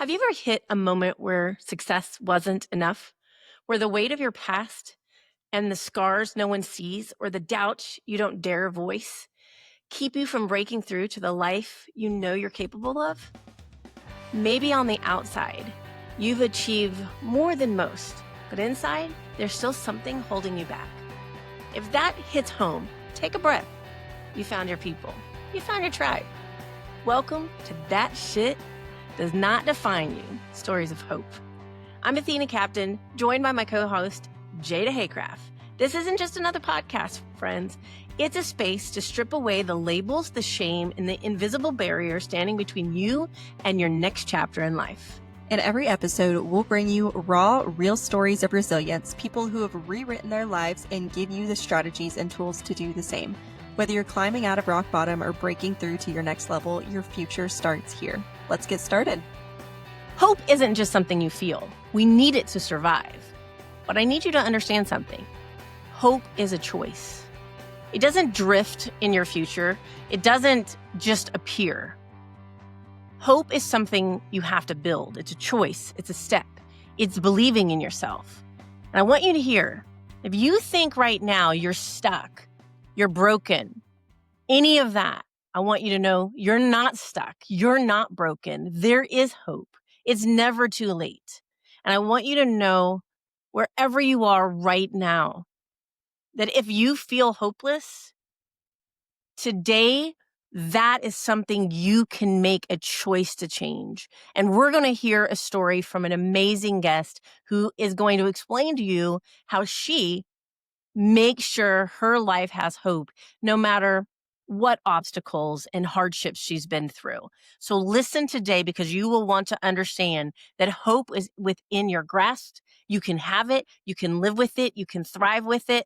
Have you ever hit a moment where success wasn't enough? Where the weight of your past and the scars no one sees, or the doubts you don't dare voice, keep you from breaking through to the life you know you're capable of? Maybe on the outside, you've achieved more than most, but inside, there's still something holding you back. If that hits home, take a breath. You found your people, you found your tribe. Welcome to That Shit Does Not Define You, Stories of Hope. I'm Athena Captain, joined by my co-host, Jada Haycraft. This isn't just another podcast, friends. It's a space to strip away the labels, the shame, and the invisible barrier standing between you and your next chapter in life. In every episode, we'll bring you raw, real stories of resilience, people who have rewritten their lives, and give you the strategies and tools to do the same. Whether you're climbing out of rock bottom or breaking through to your next level, your future starts here. Let's get started. Hope isn't just something you feel. We need it to survive. But I need you to understand something. Hope is a choice. It doesn't drift in your future. It doesn't just appear. Hope is something you have to build. It's a choice. It's a step. It's believing in yourself. And I want you to hear, if you think right now you're stuck, you're broken, any of that, I want you to know you're not stuck. You're not broken. There is hope. It's never too late. And I want you to know wherever you are right now, that if you feel hopeless, today, that is something you can make a choice to change. And we're going to hear a story from an amazing guest who is going to explain to you how she makes sure her life has hope, no matter what obstacles and hardships she's been through. So listen today, because you will want to understand that hope is within your grasp. You can have it. You can live with it. You can thrive with it.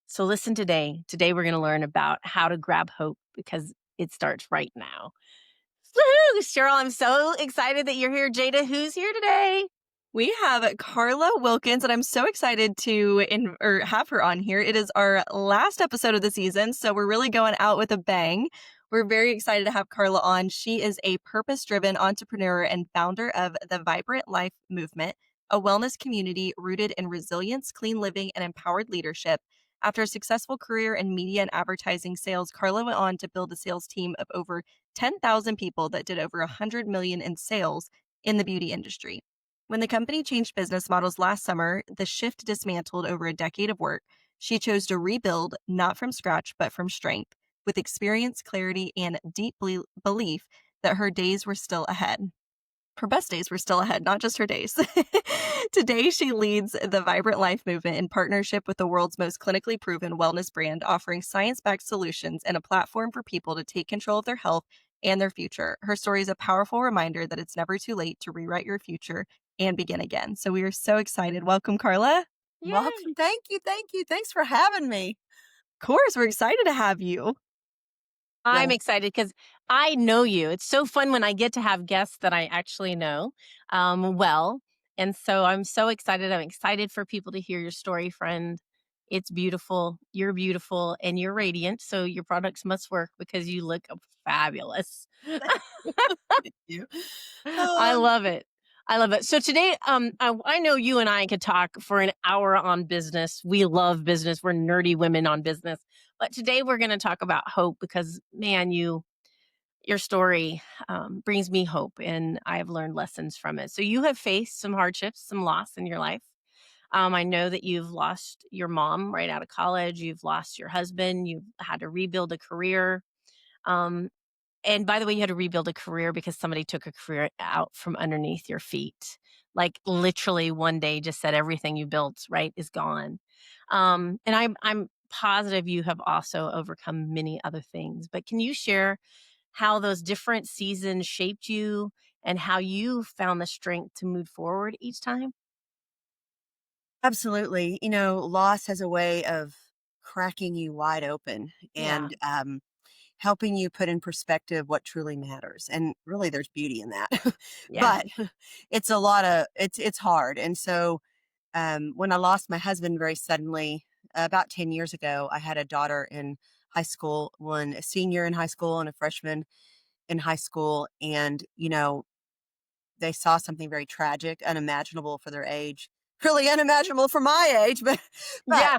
So listen today. Today, we're going to learn about how to grab hope, because it starts right now. Woohoo! Cheryl, I'm so excited that you're here. Jada, who's here today? We have Carla Wilkins, and I'm so excited to have her on here. It is our last episode of the season, so we're really going out with a bang. We're very excited to have Carla on. She is a purpose-driven entrepreneur and founder of the Vibrant Life Movement, a wellness community rooted in resilience, clean living, and empowered leadership. After a successful career in media and advertising sales, Carla went on to build a sales team of over 10,000 people that did over $100 million in sales in the beauty industry. When the company changed business models last summer, the shift dismantled over a decade of work. She chose to rebuild, not from scratch, but from strength, with experience, clarity, and deep belief that her days were still ahead. Her best days were still ahead, not just her days. Today, she leads the Vibrant Life Movement in partnership with the world's most clinically proven wellness brand, offering science-backed solutions and a platform for people to take control of their health and their future. Her story is a powerful reminder that it's never too late to rewrite your future and begin again. So we are so excited. Welcome, Carla. Yay. Welcome. Thank you. Thank you. Thanks for having me. Of course, we're excited to have you. I'm Yeah. excited because I know you. It's so fun when I get to have guests that I actually know well. And so I'm so excited. I'm excited for people to hear your story, friend. It's beautiful. You're beautiful and you're radiant. So your products must work because you look fabulous. Thank you. I Um, love it. I love it. So today, I know you and I could talk for an hour on business. We love business. We're nerdy women on business. But today we're going to talk about hope, because, man, your story brings me hope, and I've learned lessons from it. So you have faced some hardships, some loss in your life. I know that you've lost your mom right out of college. You've lost your husband. You've had to rebuild a career. Um, and by the way, you had to rebuild a career because somebody took a career out from underneath your feet. Like literally one day just said everything you built, right, is gone. And I'm positive you have also overcome many other things. But can you share how those different seasons shaped you and how you found the strength to move forward each time? Absolutely. Loss has a way of cracking you wide open Yeah. and helping you put in perspective what truly matters. And really, there's beauty in that. Yeah. But it's hard. And so when I lost my husband very suddenly, about 10 years ago, I had a daughter in high school, one a senior in high school and a freshman in high school. And, they saw something very tragic, unimaginable for their age, really unimaginable for my age, but, Yeah.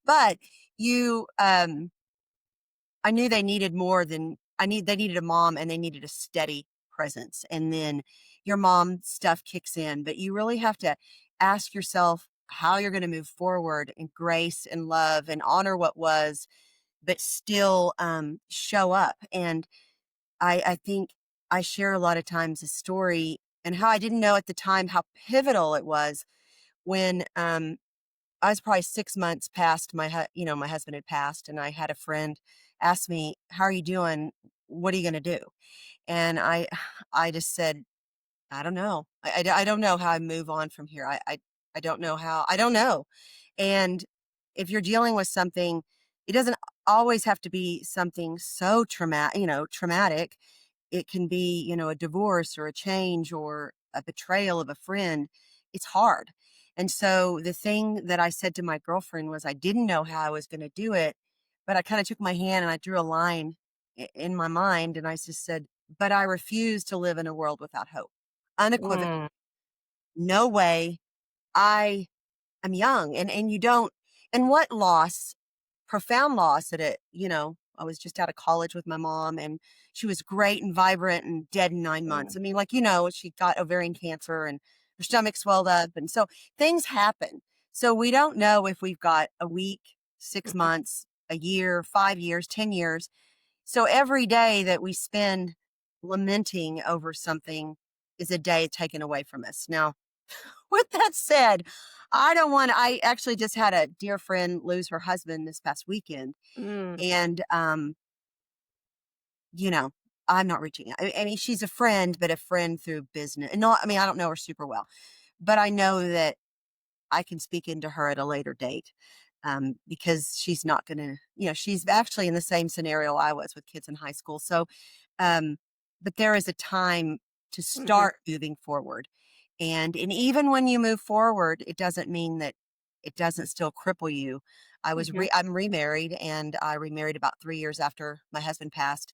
but you, I knew they needed more than they needed a mom and they needed a steady presence. And then your mom stuff kicks in, but you really have to ask yourself how you're going to move forward in grace and love and honor what was, but still show up. And I think I share a lot of times a story and how I didn't know at the time how pivotal it was when I was probably 6 months past my husband had passed, and I had a friend ask me, "How are you doing? What are you going to do?" And I just said, "I don't know. I don't know how I move on from here. I don't know how. I don't know." And if you're dealing with something, it doesn't always have to be something so traumatic. It can be, a divorce or a change or a betrayal of a friend. It's hard. And so the thing that I said to my girlfriend was I didn't know how I was going to do it, but I kind of took my hand and I drew a line in my mind and I just said, but I refuse to live in a world without hope. Unequivocally. Mm. No way. I am young and you don't, and what loss, profound loss at it, I was just out of college with my mom and she was great and vibrant and dead in 9 months. I mean, like, she got ovarian cancer and her stomach swelled up. And so things happen. So we don't know if we've got a week, 6 months, a year, 5 years, 10 years. So every day that we spend lamenting over something is a day taken away from us. Now, with that said, I actually just had a dear friend lose her husband this past weekend. Mm. And, I'm not reaching out. I mean, she's a friend, but a friend through business. And no, I mean, I don't know her super well, but I know that I can speak into her at a later date. Because she's not going to, she's actually in the same scenario I was with kids in high school. So, um, but there is a time to Mhm. start moving forward. And even when you move forward, it doesn't mean that it doesn't still cripple you. Mhm. I'm remarried and I remarried about 3 years after my husband passed.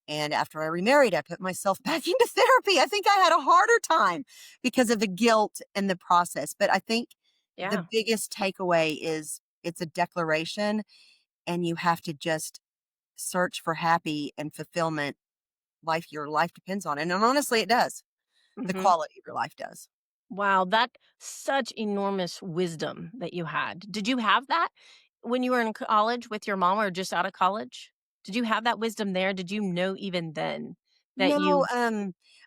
And after I remarried, I put myself back into therapy. I think I had a harder time because of the guilt and the process. But I think the Yeah. biggest takeaway is it's a declaration and you have to just search for happy and fulfillment. Your life depends on it. And honestly, it does. The Mhm. quality of your life does. Wow, that such enormous wisdom that you had. Did you have that when you were in college with your mom or just out of college? Did you have that wisdom there? Did you know even then that No, you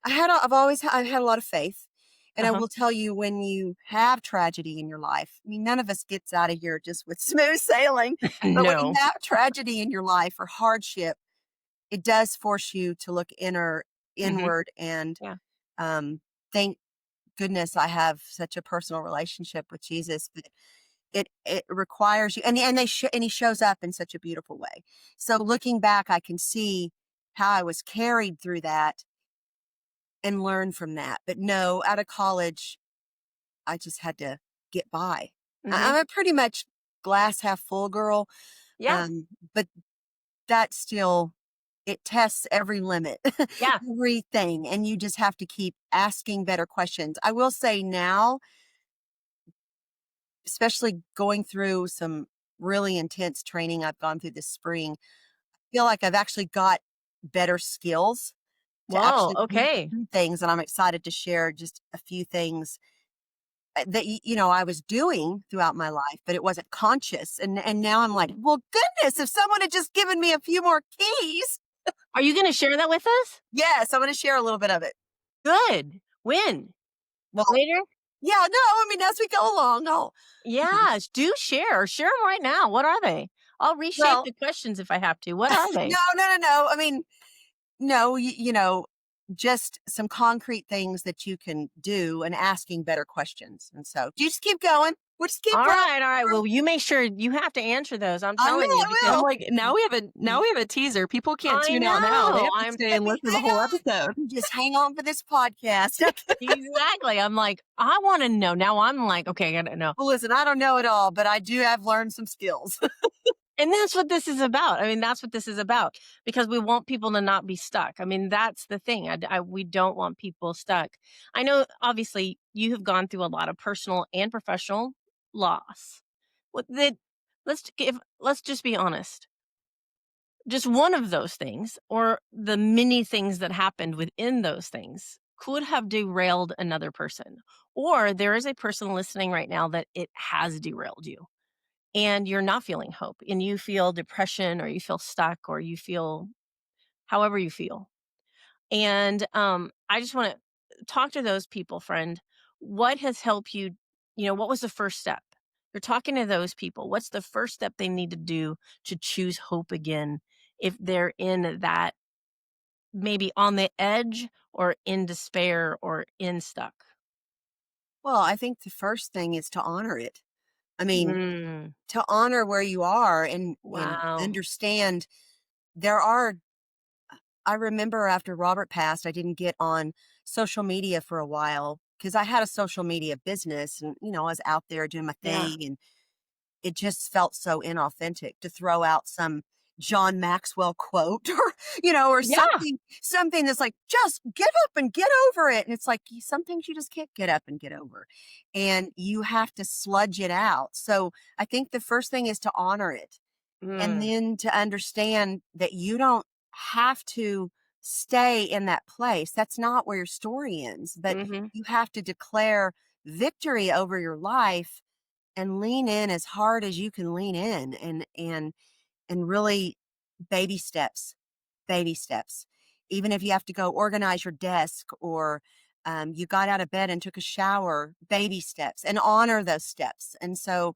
I've had a lot of faith. And I Uh-huh. will tell you when you have tragedy in your life, I mean, none of us gets out of here just with smooth sailing, but when you No. have tragedy in your life or hardship, it does force you to look Mhm. inward and Yeah. um, thank goodness I have such a personal relationship with Jesus that it requires you and he shows up in such a beautiful way. So looking back, I can see how I was carried through that and learn from that. But no, out of college, I just had to get by. Mhm. I'm a pretty much glass half full girl, Yeah. um, but that still it tests every limit, Yeah. everything, and you just have to keep asking better questions. I will say now, especially going through some really intense training I've gone through this spring, I feel like I've actually got better skills to Whoa, actually move okay. through things, and I'm excited to share just a few things that I was doing throughout my life, but it wasn't conscious. And now I'm like, well, goodness, if someone had just given me a few more keys. Are you gonna share that with us? Yes, I'm going to share a little bit of it. Good. When? Well, Later? yeah, no, I mean, as we go along, no. Yes, do share. Share them right now. What are they? I'll reshape Well, the questions if I have to. What are they? no, no, no, no. I mean, no, just some concrete things that you can do and asking better questions. And so you just keep going. We'll just keep All rolling right, all right. through. Well, you make sure you have to answer those. I'm I telling will, you I because I'm will. like, now we have a teaser. People can't I tune out now. They know. have to I'm stay Let and me listen to the hang whole on. episode. Just hang on for this podcast. exactly. I'm like, I want to know. Now I'm like, okay, I gotta know. Well, listen, I don't know it all, but I do have learned some skills. And that's what this is about. I mean, that's what this is about because we want people to not be stuck. I mean, that's the thing. We don't want people stuck. I know, obviously, you have gone through a lot of personal and professional loss. What the, let's just be honest. Just one of those things, or the many things that happened within those things, could have derailed another person. Or there is a person listening right now that it has derailed you and you're not feeling hope and you feel depression or you feel stuck or you feel however you feel. And I just want to talk to those people, friend. What has helped you? What was the first step? You're talking to those people. What's the first step they need to do to choose hope again if they're in that maybe on the edge or in despair or in stuck? Well, I think the first thing is to honor it. I mean, Mm, to honor where you are and wow. understand there are I remember after Robert passed, I didn't get on social media for a while because I had a social media business and I was out there doing my Yeah. thing and it just felt so inauthentic to throw out some John Maxwell quote or Yeah. something that's like, just get up and get over it. And it's like some things you just can't get up and get over. And you have to sludge it out. So I think the first thing is to honor it and Mm, then to understand that you don't have to stay in that place. That's not where your story ends, but mm-hmm. you have to declare victory over your life and lean in as hard as you can lean in and really baby steps, baby steps. Even if you have to go organize your desk or you got out of bed and took a shower, baby steps and honor those steps. And so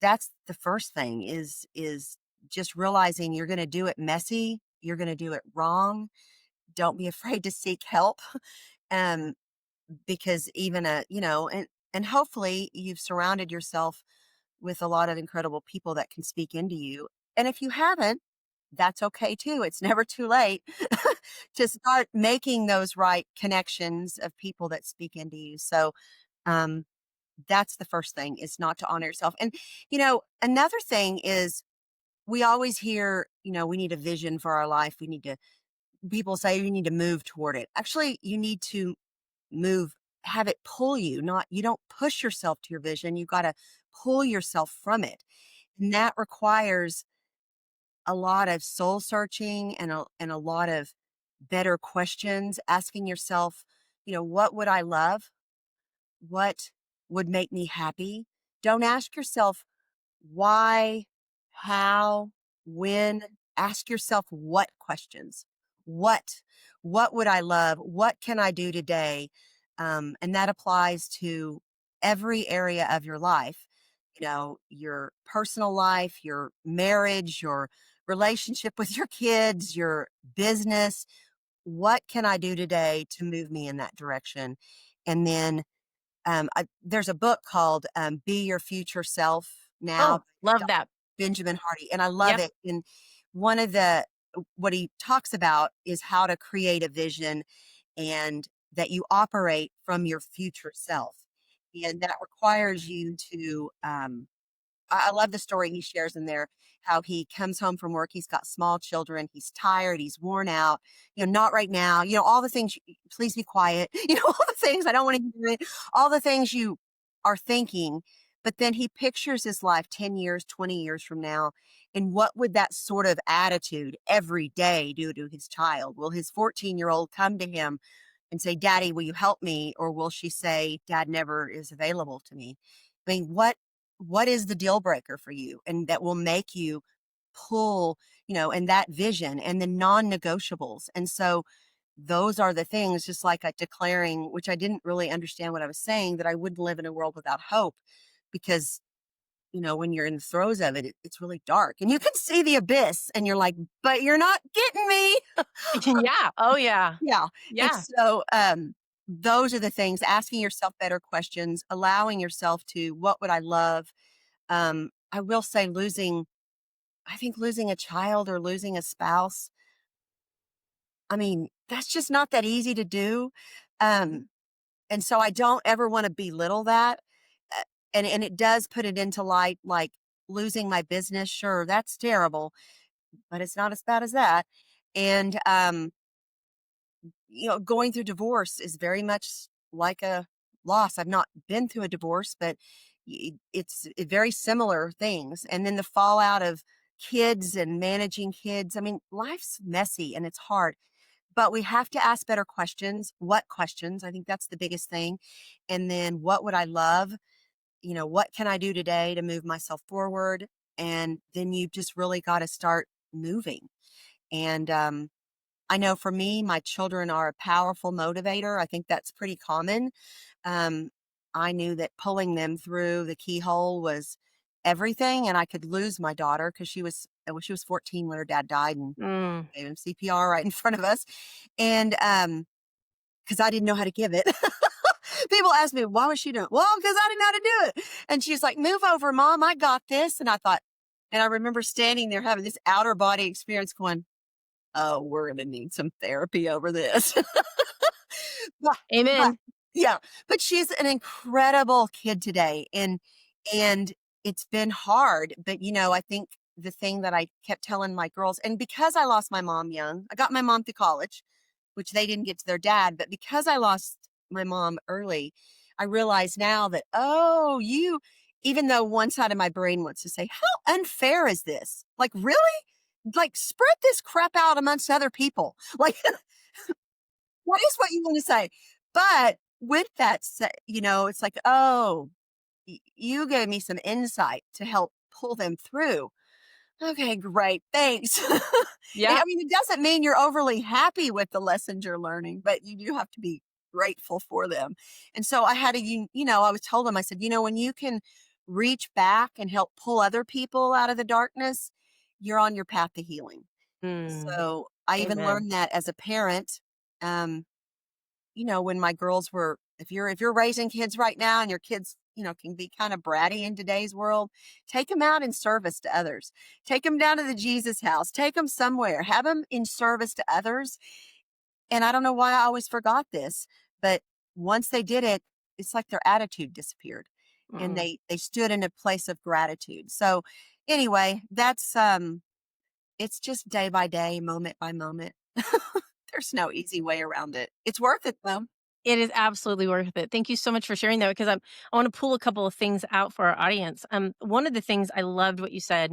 that's the first thing is just realizing you're going to do it messy, you're going to do it wrong. Don't be afraid to seek help. Um, because even and hopefully you've surrounded yourself with a lot of incredible people that can speak into you. And if you haven't, that's okay too. It's never too late to start making those right connections of people that speak into you. So, um, that's the first thing is not to honor yourself. And, another thing is we always hear, we need a vision for our life. People say you need to move toward it. Actually, you need to move, have it pull you, not, you don't push yourself to your vision. You got to pull yourself from it. And that requires a lot of soul searching and a lot of better questions, asking yourself, what would I love? What would make me happy? Don't ask yourself why, how, when. Ask yourself what questions. What? What would I love? What can I do today? And that applies to every area of your life. Your personal life, your marriage, your relationship with your kids, your business. What can I do today to move me in that direction? And then there's a book called Be Your Future Self Now Oh, by love Dr. that. Benjamin Hardy. And I love Yep. it. And one of what he talks about is how to create a vision and that you operate from your future self. And that requires you to I love the story he shares in there, how he comes home from work. He's got small children. He's tired. He's worn out. Not right now. All the things, please be quiet. All the things I don't want to hear it. All the things you are thinking. But then he pictures his life 10 years, 20 years from now. And what would that sort of attitude every day do to his child? Will his 14-year-old come to him and say, Daddy, will you help me? Or will she say, Dad never is available to me? I mean, what is the deal breaker for you and that will make you pull, and that vision and the non-negotiables. And so those are the things, just like declaring, which I didn't really understand what I was saying, that I wouldn't live in a world without hope because when you're in the throes of it, it's really dark and you can see the abyss and you're like, but you're not getting me. Yeah. Oh, yeah. Yeah. And Yeah. so those are the things, asking yourself better questions, allowing yourself to, what would I love? I will say I think losing a child or losing a spouse, I mean, that's just not that easy to do. Um, and so I don't ever want to belittle that. Uh, and it does put it into light, like losing my business, sure, that's terrible, but it's not as bad as that. And going through divorce is very much like a loss. I've not been through a divorce, but it's very similar things. And then the fallout of kids and managing kids. I mean, life's messy and it's hard, but we have to ask better questions. What questions? I think that's the biggest thing. And then what would I love? What can I do today to move myself forward? And then you just really got to start moving. And I know for me, my children are a powerful motivator. I think that's pretty common. Um, I knew that pulling them through the keyhole was everything, and I could lose my daughter because she was 14 when her dad died, and Mm. gave him CPR right in front of us, and because I didn't know how to give it. People ask me, why was she doing it? Well, because I didn't know how to do it. And she's like, move over, Mom, I got this. And I remember standing there having this outer body experience going, oh, we're going to need some therapy over this. but Amen. yeah, but she's an incredible kid today. And it's been hard, but I think the thing that I kept telling my girls, and because I lost my mom young, I got my mom through college, which they didn't get to their dad, but because I lost my mom early, I realize now that, even though one side of my brain wants to say, how unfair is this? Like, really? Like, spread this crap out amongst other people. Like, what is what you want to say? But with that said, it's like, oh, you gave me some insight to help pull them through. Okay, great. Thanks. Yeah. It doesn't mean you're overly happy with the lessons you're learning, but you do have to be grateful for them. And so I had I was told them, I said, when you can reach back and help pull other people out of the darkness, you're on your path to healing. Mm. So I even Amen. learned that as a parent. Um, when my girls were, if you're raising kids right now and your kids, can be kind of bratty in today's world, take them out in service to others. Take them down to the Jesus house, take them somewhere, have them in service to others. And I don't know why I always forgot this, but once they did it, it's like their attitude disappeared and Mm. they stood in a place of gratitude. So anyway, that's it's just day by day, moment by moment. There's no easy way around it. It's worth it though. It is absolutely worth it. Thank you so much for sharing that because I want to pull a couple of things out for our audience. One of the things I loved what you said,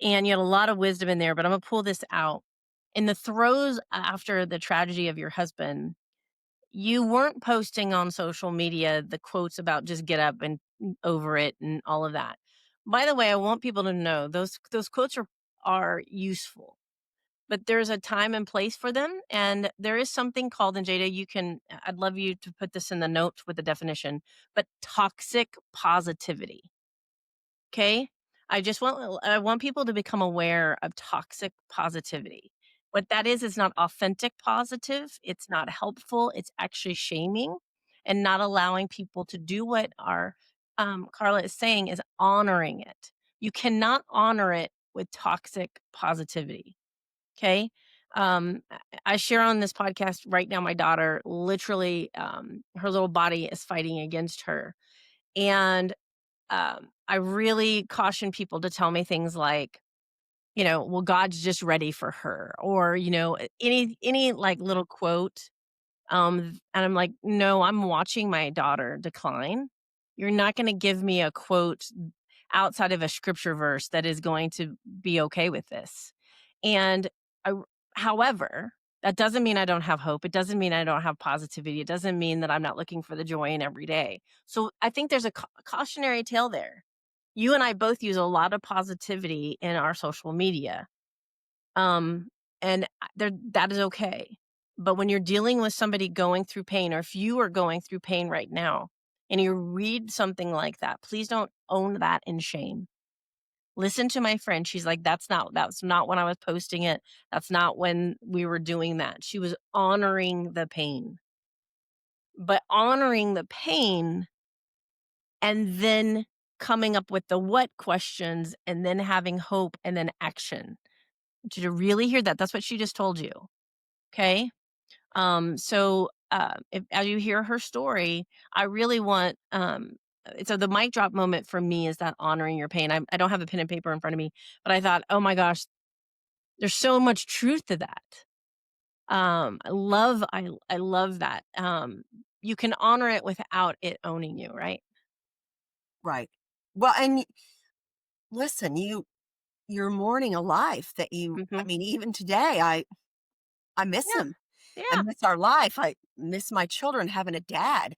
and you had a lot of wisdom in there, but I'm gonna pull this out. In the throes after the tragedy of your husband, you weren't posting on social media the quotes about just get up and over it and all of that. By the way, I want people to know those quotes are useful, but there's a time and place for them. And there is something called, and Jada, I'd love you to put this in the notes with the definition, but toxic positivity. Okay. I want people to become aware of toxic positivity. What that is not authentic positive. It's not helpful. It's actually shaming and not allowing people to do what our Carla is saying is honoring it. You cannot honor it with toxic positivity. Okay. I share on this podcast right now, my daughter literally, her little body is fighting against her. And I really caution people to tell me things like, well, God's just ready for her, or, any like little quote. And I'm like, no, I'm watching my daughter decline. You're not going to give me a quote outside of a scripture verse that is going to be okay with this. And I, however, that doesn't mean I don't have hope. It doesn't mean I don't have positivity. It doesn't mean that I'm not looking for the joy in every day. So I think there's a cautionary tale there. You and I both use a lot of positivity in our social media. Um, and that is okay. But when you're dealing with somebody going through pain, or if you are going through pain right now and you read something like that, please don't own that in shame. Listen to my friend. She's like, that's not when I was posting it. That's not when we were doing that. She was honoring the pain. But honoring the pain and then coming up with the what questions and then having hope and then action. I want you to really hear that. That's what she just told you. Okay. So if as you hear her story, I really want so the mic drop moment for me is that honoring your pain. I don't have a pen and paper in front of me, but I thought, oh my gosh, there's so much truth to that. I love that. You can honor it without it owning you, right? Right. Well, and listen, you're mourning a life that I Hmm. mean, even today, I miss Yeah. him. I Yeah. miss our life. I miss my children having a dad.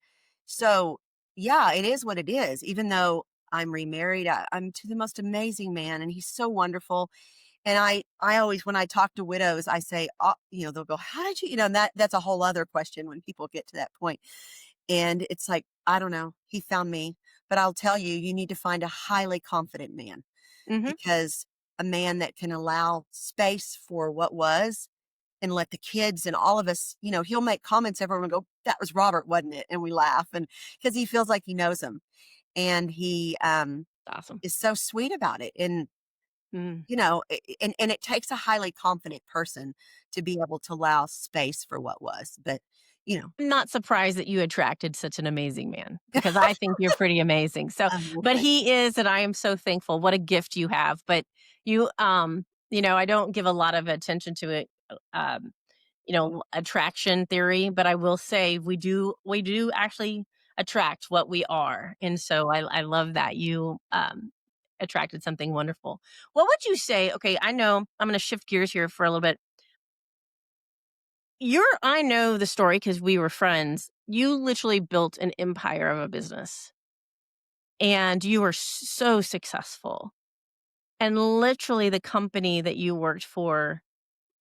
So, yeah, it is what it is. Even though I'm remarried, I'm to the most amazing man, and he's so wonderful. And I always, when I talk to widows, I say, they'll go, "How did you?" And that's a whole other question when people get to that point. And it's like, I don't know. He found me, but I'll tell you, you need to find a highly confident man, Hmm. because a man that can allow space for what was and let the kids and all of us, he'll make comments, everyone will go, "That was Robert, wasn't it?" And we laugh, and because he feels like he knows them, and he Awesome. is so sweet about it. And Mm. and it takes a highly confident person to be able to allow space for what was. But I'm not surprised that you attracted such an amazing man because I think you're pretty amazing. So, well, but thank he is, and I am so thankful. What a gift you have. But I don't give a lot of attention to it. Attraction theory, but I will say we do actually attract what we are. And so I love that you attracted something wonderful. What would you say? Okay, I know I'm going to shift gears here for a little bit. I know the story because we were friends. You literally built an empire of a business and you were so successful. And literally the company that you worked for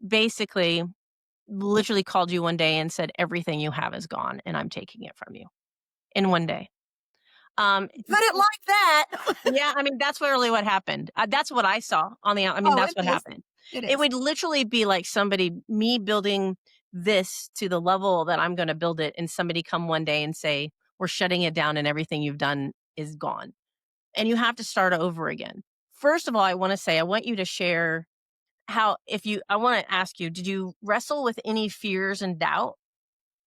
basically literally called you one day and said, everything you have is gone and I'm taking it from you in one day. put it like that. Yeah, I mean, that's really what happened. That's what I saw on the out. I mean, Oh, that's it what is. happened. It It is. would literally be like me building this to the level that I'm going to build it, and somebody come one day and say, we're shutting it down and everything you've done is gone. And you have to start over again. First of all, I want to say, I want you to share I want to ask you, did you wrestle with any fears and doubt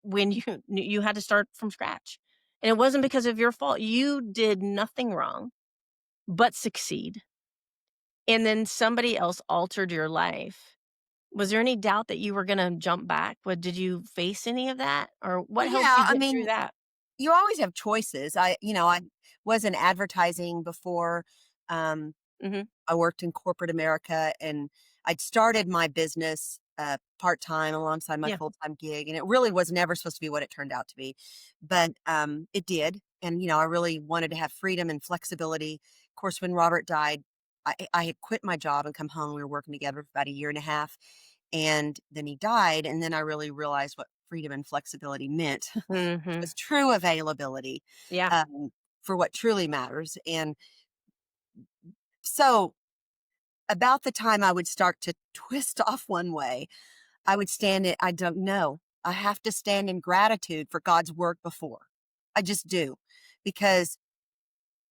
when you had to start from scratch? And it wasn't because of your fault. You did nothing wrong but succeed. And then somebody else altered your life. Was there any doubt that you were gonna jump back? Did you face any of that? Or Well, what helped yeah, you I get through mean, that? you always have choices. I was in advertising before. Um, Mhm. I worked in corporate America, and I'd started my business part time alongside my Yeah. full time gig. And it really was never supposed to be what it turned out to be. But it did. And, I really wanted to have freedom and flexibility. Of course, when Robert died, I had quit my job and come home. We were working together for about a year and a half. And then he died. And then I really realized what freedom and flexibility meant, which Mhm. was true availability Yeah. um, for what truly matters. And so, about the time I would start to twist off one way, I would stand it. I don't know. I have to stand in gratitude for God's work before. I just do. Because,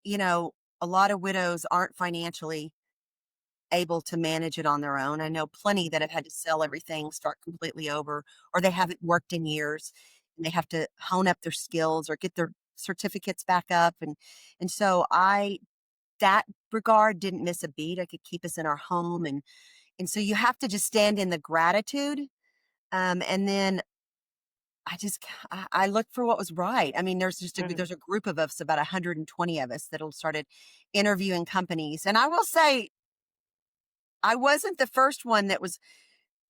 you know, a lot of widows aren't financially able to manage it on their own. I know plenty that have had to sell everything, start completely over, or they haven't worked in years and they have to hone up their skills or get their certificates back up. And so that regard didn't miss a beat. I could keep us in our home, and so you have to just stand in the gratitude. And then I looked for what was right. I mean, Mhm. there's a group of us, about 120 of us, that all started interviewing companies. And I will say, I wasn't the first one. That was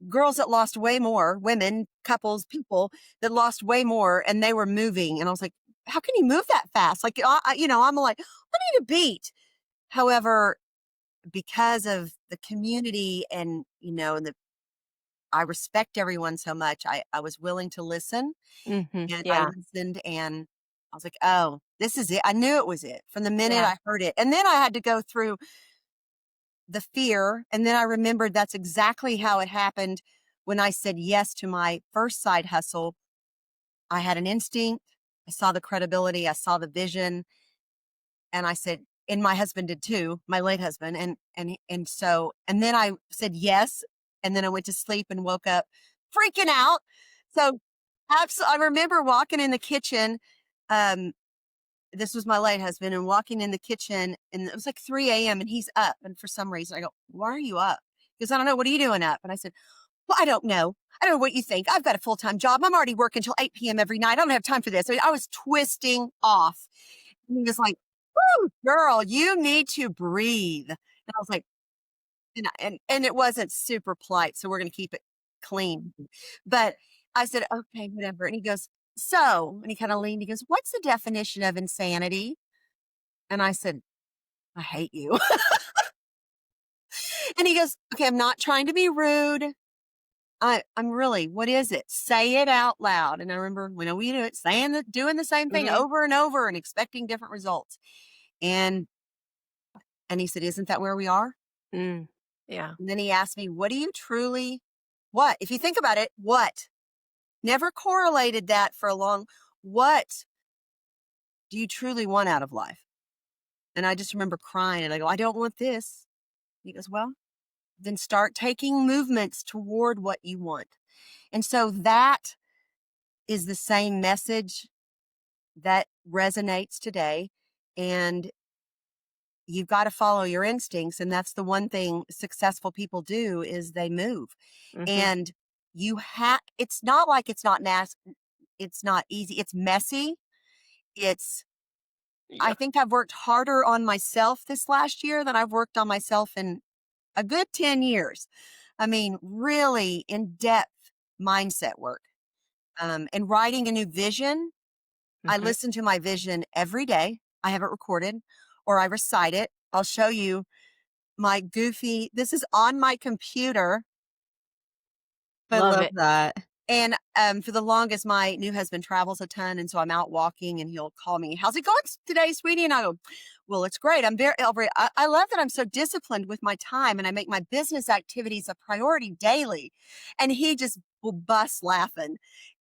girls that lost way more, women, couples, people that lost way more, and they were moving. And I was like, how can you move that fast? Like, I'm like, I need a beat. However, because of the community and, I respect everyone so much, I was willing to listen, Mhm. and I Yeah. listened, and I was like, oh, this is it. I knew it was it from the minute Yeah. I heard it. And then I had to go through the fear. And then I remembered that's exactly how it happened when I said yes to my first side hustle. I had an instinct. I saw the credibility. I saw the vision. And I said, and my husband did too, my late husband. And then I said yes. And then I went to sleep and woke up freaking out. So I remember walking in the kitchen, um, this was my late husband, and walking in the kitchen, and it was like 3 a.m. and he's up. And for some reason I go, why are you up? Because I don't know. What are you doing up? And I said, well, I don't know. I don't know what you think. I've got a full-time job. I'm already working until 8 p.m. every night. I don't have time for this. I mean, I was twisting off. And he was like, woo, girl, you need to breathe. And I was like, and it wasn't super polite, so we're going to keep it clean. But I said, okay, whatever. And he goes, so, and he kind of leaned, he goes, what's the definition of insanity? And I said, I hate you. And he goes, okay, I'm not trying to be rude. I'm really, what is it? Say it out loud. And I remember when we do it, doing the same thing over and over and expecting different results. And he said, isn't that where we are? Yeah. And then he asked me, what do you truly, what? If you think about it, what? Never correlated that for a long, what do you truly want out of life? And I just remember crying and I go, I don't want this. He goes, well, then start taking movements toward what you want. And so that is the same message that resonates today. And you've got to follow your instincts. And that's the one thing successful people do is they move. And it's not like it's not it's not easy. It's messy. I think I've worked harder on myself this last year than I've worked on myself in a good 10 years. I mean, really in-depth mindset work. And writing a new vision. I listen to my vision every day. I have it recorded or I recite it. I'll show you my this is on my computer. I love that. And for the longest, my new husband travels a ton. And so I'm out walking and he'll call me, how's it going today, sweetie? And I go, well, it's great. I love that I'm so disciplined with my time and I make my business activities a priority daily. And he just will bust laughing.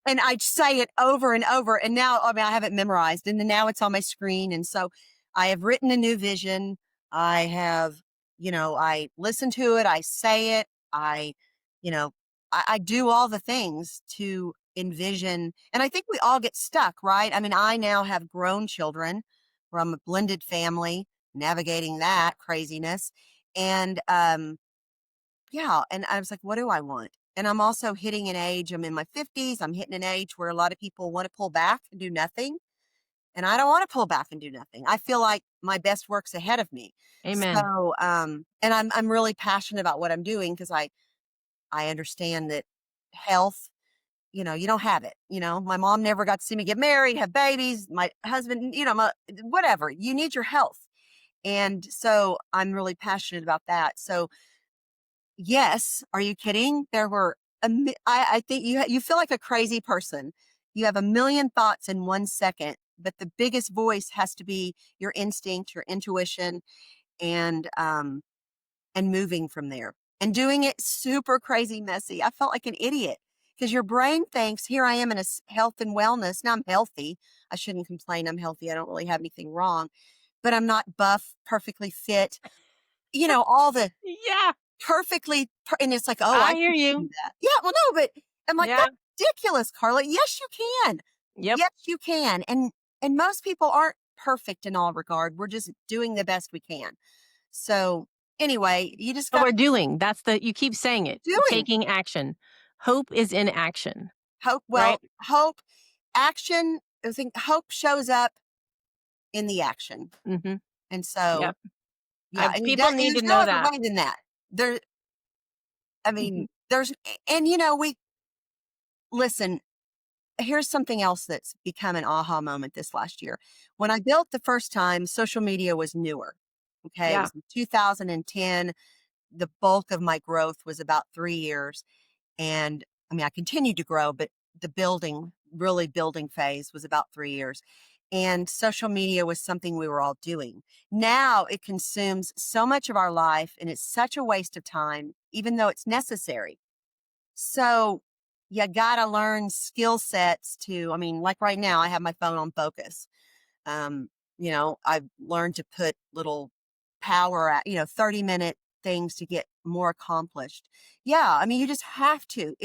And I say it over and over. And now, I have it memorized and then now it's on my screen. And so I have written a new vision. I have, I listen to it. I say it. I do all the things to envision. And I think we all get stuck, right? I mean, I now have grown children from a blended family, navigating that craziness. And and I was like, what do I want? And I'm also hitting an age, I'm in my 50s. I'm hitting an age where a lot of people want to pull back and do nothing. And I don't want to pull back and do nothing. I feel like my best work's ahead of me. Amen. So, and I'm really passionate about what I'm doing because I understand that health, you don't have it. My mom never got to see me get married, have babies, my husband, whatever. You need your health. And so I'm really passionate about that. So yes, are you kidding? There were, I think you feel like a crazy person. You have a million thoughts in 1 second, but the biggest voice has to be your instinct, your intuition, and moving from there. And doing it super crazy messy. I felt like an idiot because your brain thinks, here I am in a health and wellness. Now I'm healthy. I shouldn't complain. I'm healthy. I don't really have anything wrong, but I'm not buff, perfectly fit. All the perfectly. And it's like, oh, I hear can you. do that. Yeah. Well, no, but I'm like, that's ridiculous, Carla. Yes, you can. Yep. Yes, you can. And most people aren't perfect in all regard. We're just doing the best we can. So anyway, you just got we're doing. You keep saying it. Doing. Taking action. Hope is in action. Hope. Well, right? Hope, action. I think hope shows up in the action. And so, and people need to know that. Way than that. There's, and listen, here's something else that's become an aha moment this last year. When I built the first time, social media was newer. Okay. It was in 2010. The bulk of my growth was about 3 years. And I continued to grow, but the building phase was about 3 years. And social media was something we were all doing. Now it consumes so much of our life and it's such a waste of time, even though it's necessary. So you got to learn skill sets to, like right now, I have my phone on focus. I've learned to put little power at, 30-minute things to get more accomplished. Yeah. You just have to.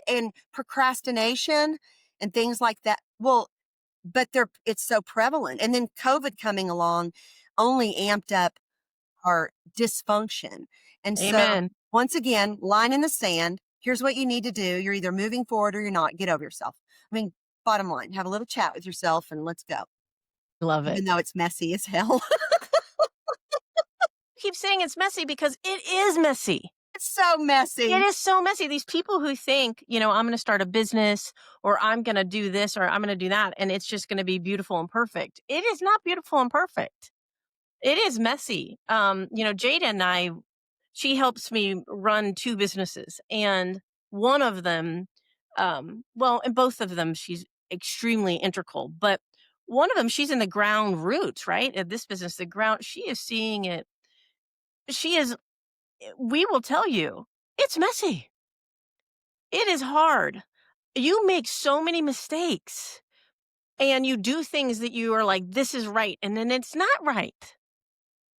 And procrastination and things like that. Well, but it's so prevalent. And then COVID coming along only amped up our dysfunction. And so Amen. once again, line in the sand. Here's what you need to do. You're either moving forward or you're not. Get over yourself. I mean, bottom line, have a little chat with yourself and let's go. Love it. Even though it's messy as hell. Keep saying it's messy because it is messy. It's so messy. It is so messy. These people who think, I'm going to start a business or I'm going to do this or I'm going to do that, and it's just going to be beautiful and perfect. It is not beautiful and perfect. It is messy. Jada and I, she helps me run 2 businesses, and one of them, in both of them, she's extremely integral, but one of them, she's in the ground roots, right? At this business, the ground, she is seeing it. We will tell you, it's messy. It is hard. You make so many mistakes and you do things that you are like, this is right. And then it's not right.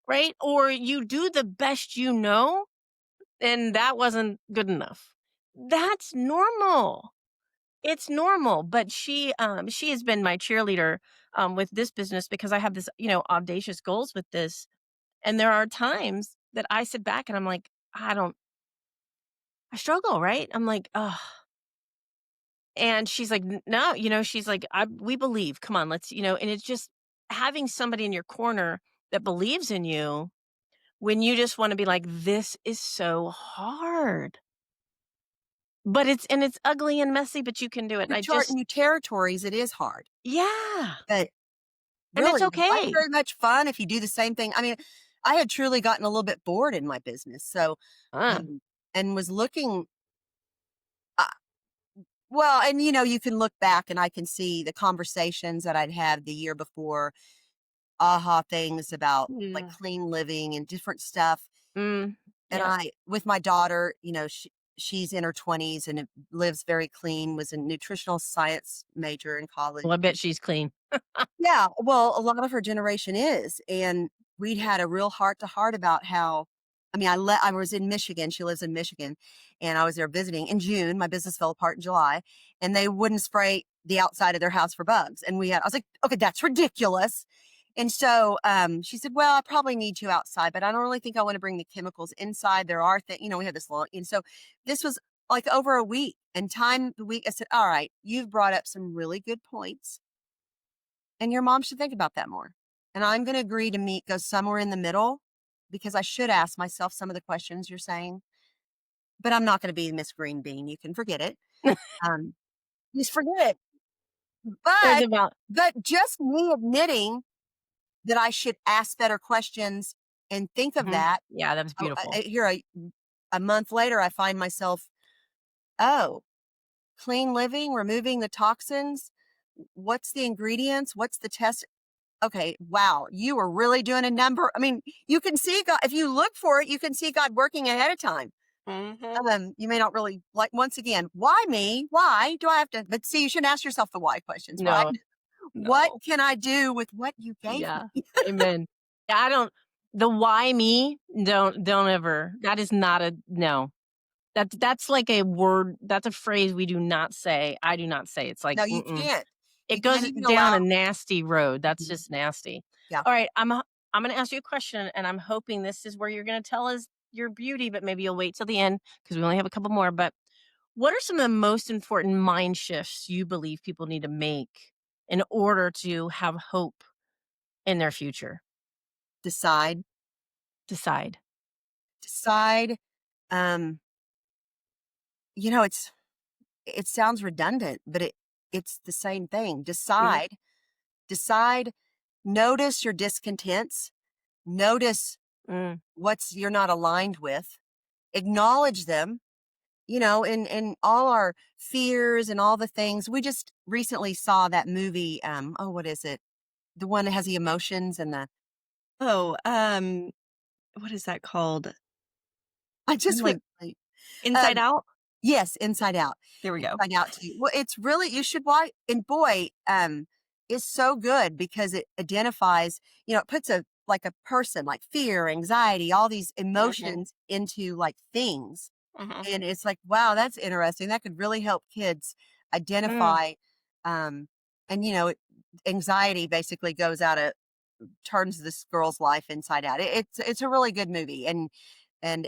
Right. Or you do the best you know, and that wasn't good enough. That's normal. It's normal. But she has been my cheerleader with this business because I have this, audacious goals with this. And there are times that I sit back and I'm like, I struggle, right? I'm like, oh. And she's like, no, she's like, we believe, come on, let's, and it's just having somebody in your corner that believes in you when you just want to be like, this is so hard. But it's ugly and messy, but you can do it. And To chart new territories, it is hard. Yeah. But And it's really, okay. life's very much fun if you do the same thing. I mean, I had truly gotten a little bit bored in my business. So, and was looking, uh, well, and you can look back and I can see the conversations that I'd had the year before, aha things about like clean living and different stuff. And with my daughter, she's in her 20s and lives very clean, was a nutritional science major in college. Well, I bet she's clean. Yeah, well, a lot of her generation is, and we'd had a real heart to heart about how. I mean, I was in Michigan. She lives in Michigan, and I was there visiting in June. My business fell apart in July, and they wouldn't spray the outside of their house for bugs. And I was like, okay, that's ridiculous. And so she said, well, I probably need you outside, but I don't really think I want to bring the chemicals inside. There are things, we had this long, and so this was like over a week. And the week, I said, all right, you've brought up some really good points. And your mom should think about that more. And I'm going to agree to go somewhere in the middle because I should ask myself some of the questions you're saying. But I'm not going to be Miss Green Bean. You can forget it. Just forget it. But just me admitting that I should ask better questions and think of that. Yeah, that was beautiful. Here, a month later, I find myself, clean living, removing the toxins. What's the ingredients? What's the test? Okay, wow, you are really doing a number. I mean, you can see God, if you look for it, you can see God working ahead of time. You may not really once again, why me? Why do I have to? But see, you shouldn't ask yourself the why questions. No, right? no. What can I do with what you gave me? Amen. Yeah, the why me, don't ever, that is not no. That's like a word, that's a phrase we do not say. I do not say. It's like, No, you can't. It goes down a nasty road. That's just nasty. Yeah. All right. I'm going to ask you a question, and I'm hoping this is where you're going to tell us your beauty, but maybe you'll wait till the end because we only have a couple more. But what are some of the most important mind shifts you believe people need to make in order to have hope in their future? Decide. It sounds redundant, but it's the same thing. Decide, notice your discontents, notice what's you're not aligned with, acknowledge them, and all our fears and all the things. We just recently saw that movie. What is it? The one that has the emotions and the. What is that called? I just Inside Out? Yes, Inside Out. There we go. Inside Out too. Well, it's really, you should watch, and boy, it's so good because it identifies, it puts a person, like fear, anxiety, all these emotions into like things. And it's like, wow, that's interesting. That could really help kids identify, and anxiety basically turns this girl's life inside out. It's a really good movie, and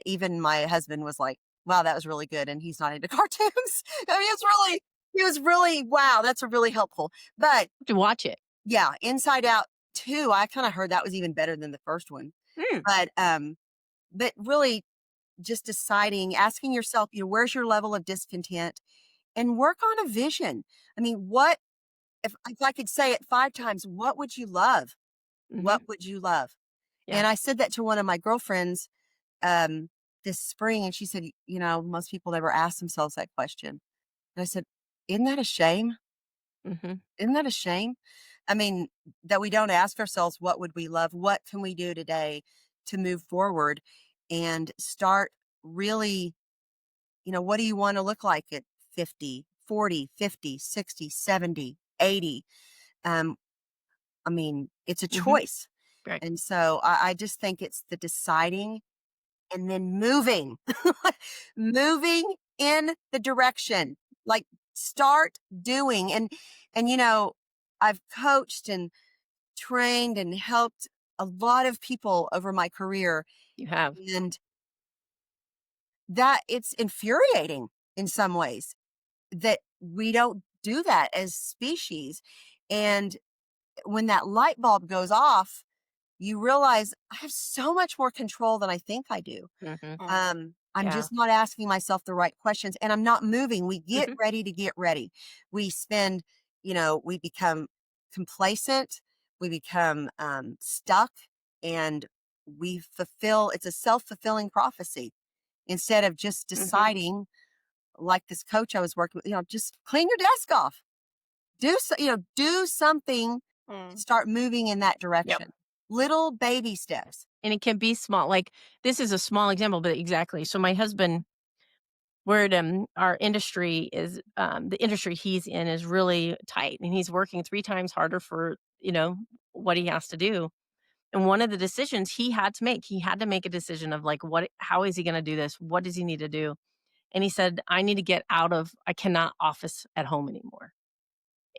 even my husband was like, "Wow, that was really good." And he's not into cartoons. I mean, he was really wow. That's a really helpful. But To watch it. yeah, Inside Out 2, I kind of heard that was even better than the first one. Mm. But really, just deciding, asking yourself, where's your level of discontent, and work on a vision. I mean, what if I could say it 5 times? What would you love? Hmm. What would you love? Yeah. And I said that to one of my girlfriends um, this spring, and she said, most people never ask themselves that question. And I said, isn't that a shame? Hmm. Isn't that a shame? I mean, that we don't ask ourselves, what would we love? What can we do today to move forward and start really, what do you want to look like at 50, 40, 50, 60, 70, 80? Um, I mean, it's a Hmm. choice. Right. And so I just think it's the deciding and then moving, moving in the direction, like start doing. And, I've coached and trained and helped a lot of people over my career. You have. And that it's infuriating in some ways that we don't do that as species. And when that light bulb goes off, you realize I have so much more control than I think I do. Hmm. I'm Yeah. just not asking myself the right questions, and I'm not moving. We get Hmm. ready to get ready. We spend, we become complacent, we become stuck, and it's a self fulfilling prophecy instead of just Hmm. deciding, like this coach I was working with, just clean your desk off. Do something to Mm. start moving in that Yep. direction. Little baby steps. And it can be small. Like this is a small example, but exactly. So my husband, we're at our industry is the industry he's in is really tight, and he's working 3 times harder for what he has to do. And one of the decisions he had to make a decision of like how is he going to do this? What does he need to do? And he said, I need to get out of, I cannot office at home anymore.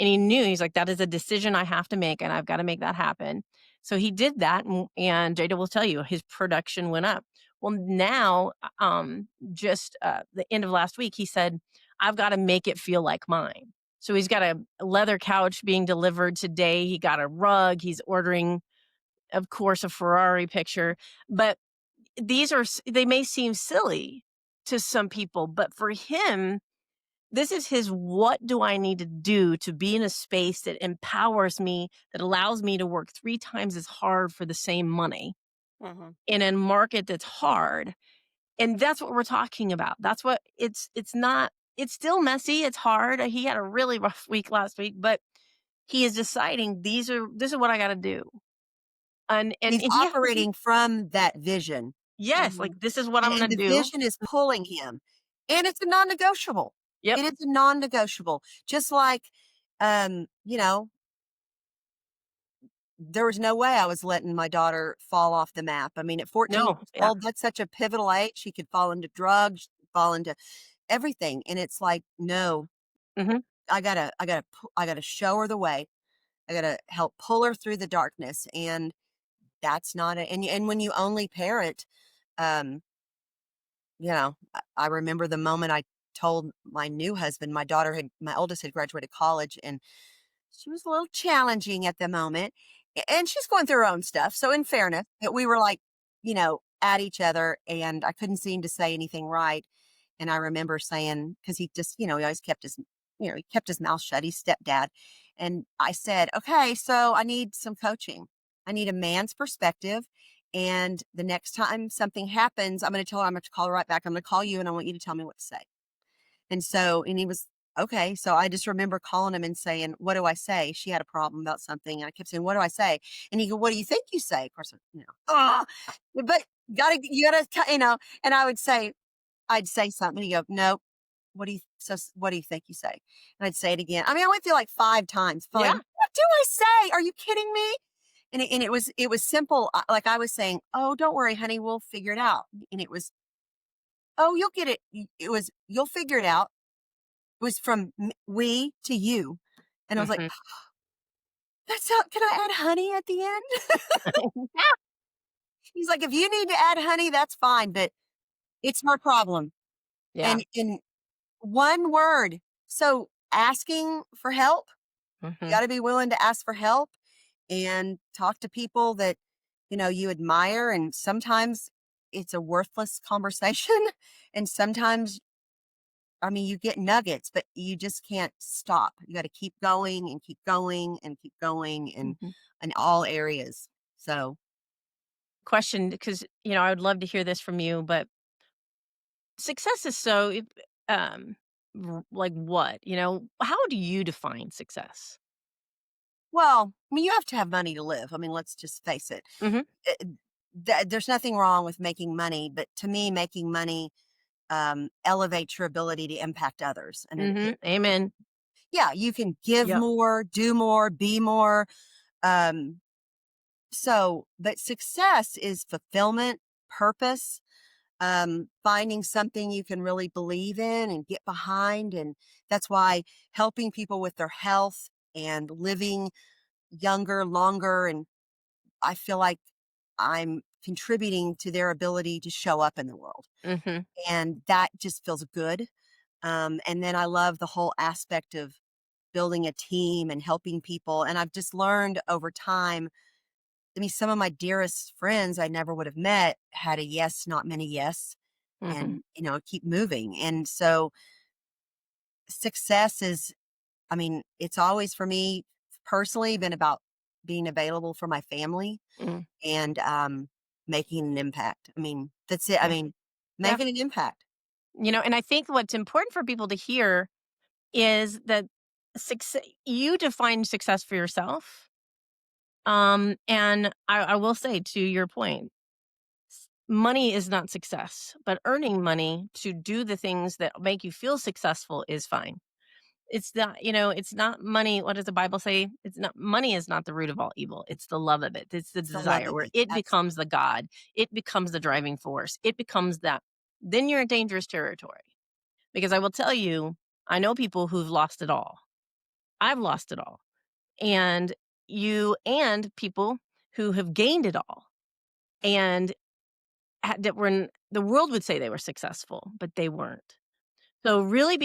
And he knew, he's like, that is a decision I have to make, and I've got to make that happen. So he did that. And Jada will tell you his production went up. Well, now, just the end of last week, he said, I've got to make it feel like mine. So he's got a leather couch being delivered today. He got a rug. He's ordering, of course, a Ferrari picture. But they may seem silly to some people, but for him, this is his what do I need to do to be in a space that empowers me, that allows me to work 3 times as hard for the same money Mhm. in a market that's hard. And that's what we're talking about. That's what it's not, it's still messy. It's hard. He had a really rough week last week, but he is deciding this is what I got to do. And He's he has to be, operating from that vision, yes, Mhm. like this is what I'm and going to the do. vision is pulling him, and it's a non-negotiable. Yep. It is a non-negotiable. Just like, um, you know, there was no way I was letting my daughter fall off the map. I mean, at 14 No. years Yeah. old, that's such a pivotal age. She could fall into drugs, fall into everything, and it's like, no, Hmm. I gotta show her the way. I gotta help pull her through the darkness, and that's not it. And when you only parent, um, I remember the moment I told my new husband, my oldest had graduated college, and she was a little challenging at the moment, and she's going through her own stuff. So, in fairness, but we were like, at each other, and I couldn't seem to say anything right. And I remember saying, because he just, he always he kept his mouth shut. He's stepdad. And I said, okay, so I need some coaching. I need a man's perspective. And the next time something happens, I'm going to tell her, I'm going to call her right back. I'm going to call you and I want you to tell me what to say. And he was, okay. So I just remember calling him and saying, what do I say? She had a problem about something. And I kept saying, what do I say? And he go, what do you think you say? Of course, but you gotta, and I'd say something. And he'd go, no, what do you think you say? And I'd say it again. I mean, I went through like 5 times. Finally, Yeah. what do I say? Are you kidding me? And it was simple. Like I was saying, oh, don't worry, honey, we'll figure it out. And it was, oh, you'll get it. You'll figure it out. It was from we to you. And I was like, Hmm. can I add honey at the end? He's like, if you need to add honey, that's fine, but it's my problem. Yeah. And in one word, so asking for help, you Hmm. got to be willing to ask for help and talk to people that, you admire. And sometimes it's a worthless conversation. And sometimes, I mean, you get nuggets, but you just can't stop. You got to keep going and keep going and keep going Hmm. in all areas. So, Question, because I would love to hear this from you, but success is so um like what? How do you define success? well, I mean, you have to have money to live. I mean, let's just face it. Hmm. Uh, there's nothing wrong with making money, but to me, making money elevates your ability to impact others. And Amen. yeah, you can give Yep. more, do more, be more. Um, but success is fulfillment, purpose, finding something you can really believe in and get behind. And that's why helping people with their health and living younger, longer, and I feel like I'm contributing to their ability to show up in the world. Hmm. And that just feels good. And then I love the whole aspect of building a team and helping people. And I've just learned over time. I mean, some of my dearest friends I never would have met had a yes, not many yes, Hmm. and, keep moving. And so success is, I mean, it's always for me personally been about being available for my family Mm. and making an impact. I mean, that's it. I Yeah. mean, Yeah. making an impact And I think what's important for people to hear is that you define success for yourself. And I will say, to your point, money is not success, but earning money to do the things that make you feel successful is fine. It's not money. What does the Bible say? It's not money is not the root of all evil. It's the love of it. It's the it's the love desire of where it. it Absolutely. becomes the God. It becomes the driving force. It becomes that. Then you're in dangerous territory. Because I will tell you, I know people who've lost it all. I've lost it all. And people who have gained it all. And that were the world would say they were successful, but they weren't. So really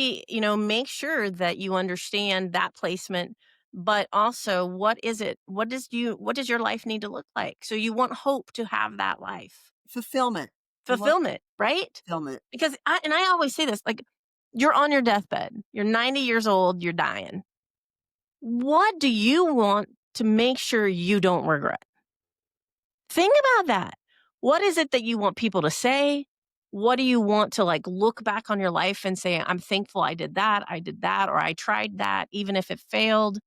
make sure that you understand that placement, but also what is it? What does your life need to look like? So you want hope to have that life. Fulfillment. I love Fulfillment, right? fulfillment. Because I always say this, like, you're on your deathbed, you're 90 years old, you're dying. What do you want to make sure you don't regret? Think about that. What is it that you want people to say? What do you want to look back on your life and say, I'm thankful I did that, or I tried that, even if it failed?